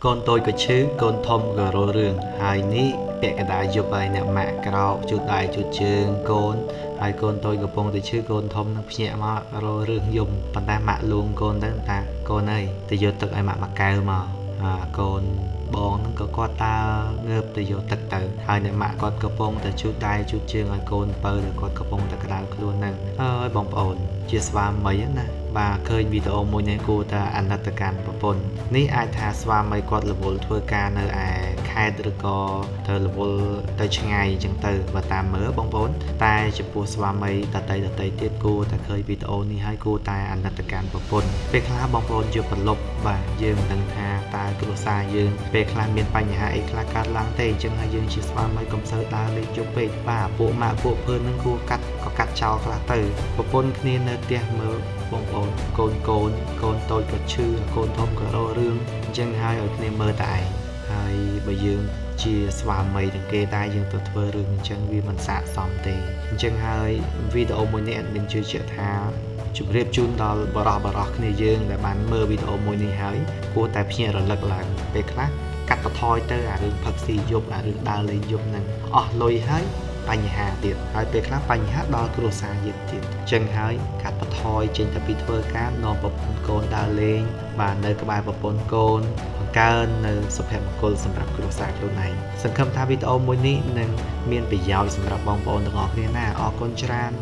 កូនតូចក៏ឈឺកូនធំក៏រលរឿងហើយនេះពាក់កណ្ដាលយប់ហើយអ្នកម៉ាក់ក្រោកជូតដៃជូតជើងកូនហើយកូនតូចកំពុងតែឈឺកូនធំនឹងភ្ញាក់មករលរឿងយំប៉ុន្តែម៉ាក់លួងកូនទៅថាកូនអើយទៅយកទឹកឲ្យម៉ាក់មកកៅមកកូនបងហ្នឹងក៏គាត់តើងើបទៅយកទឹកទៅហើយអ្នកម៉ាក់គាត់កំពុងតែជូតដៃជូតជើងឲ្យកូនបើដែលគាត់កំពុងតែក្តៅខ្លួនហ្នឹងហើយបងប្អូនជាស្វាមីណាបាទឃើញវីដេអូមួយនេះគួរតែអាណិតកម្មប្រពន្ធនេះអាចថាស្វាមីគាត់រវល់ធ្វើការនៅឯខេត្តឬក៏ទៅរវល់ទៅឆ្ងាយអញ្ចឹងទៅបើតាមមើលបងប្អូនតែចំពោះស្វាមីដតីទៀតគួរតែឃើញវីដេអូនេះហើយគួរតែអាណិតកម្មប្រពន្ធពេលខ្លះបងប្អូនយកប្រឡប់បាទយើងមិនដឹងថាតើគ្រួសារយើងពេលខ្លះមានបញ្ហាអីខ្លះកើតឡើងទេអញ្ចឹងហើយយើងជាស្វាមីកុំសូវដើរលេងយប់ពេកបាទពួកម៉ាក់ពួកភឿននឹងគួរកាត់ចោលខ្លះទៅប្រពន្ធគ្នានៅផ្ទះមើលបងប្អូនកូនតូចក៏ឈឺកូនធំក៏រលរឿងអញ្ចឹងហើយឲ្យគ្នាមើលតែឯងហើយបើយើងជាស្វាមីទាំងគេតែយើងទៅធ្វើរឿងអញ្ចឹងវាមិនស័ក្តិសមទេអញ្ចឹងហើយវីដេអូមួយនេះadminជឿជាក់ថាជម្រាបជូនដល់បរិះគ្នាយើងដែលបានមើលវីដេអូមួយនេះហើយគួរតែភ្ញាក់រលឹកឡើងពេលខ្លះកាត់បន្ថយទៅអារឿងផឹកស៊ីយប់អារឿងដើរលេងយប់ហ្នឹងអស់លុយហើយបញ្ហាទៀតហើយពេលខ្លះបញ្ហាដល់គ្រួសារយើងទៀតអញ្ចឹងហើយកាត់បន្ថយចេញទៅពីធ្វើការនាំប្រពន្ធកូនដើរលេងបាទនៅក្បែរប្រពន្ធកូនបង្កើននៅសុភមង្គលសម្រាប់គ្រួសារខ្លួនឯងសង្ឃឹមថាវីដេអូមួយនេះនឹងមានប្រយោជន៍សម្រាប់បងប្អូនទាំងអស់គ្នាណាអរគុណច្រើន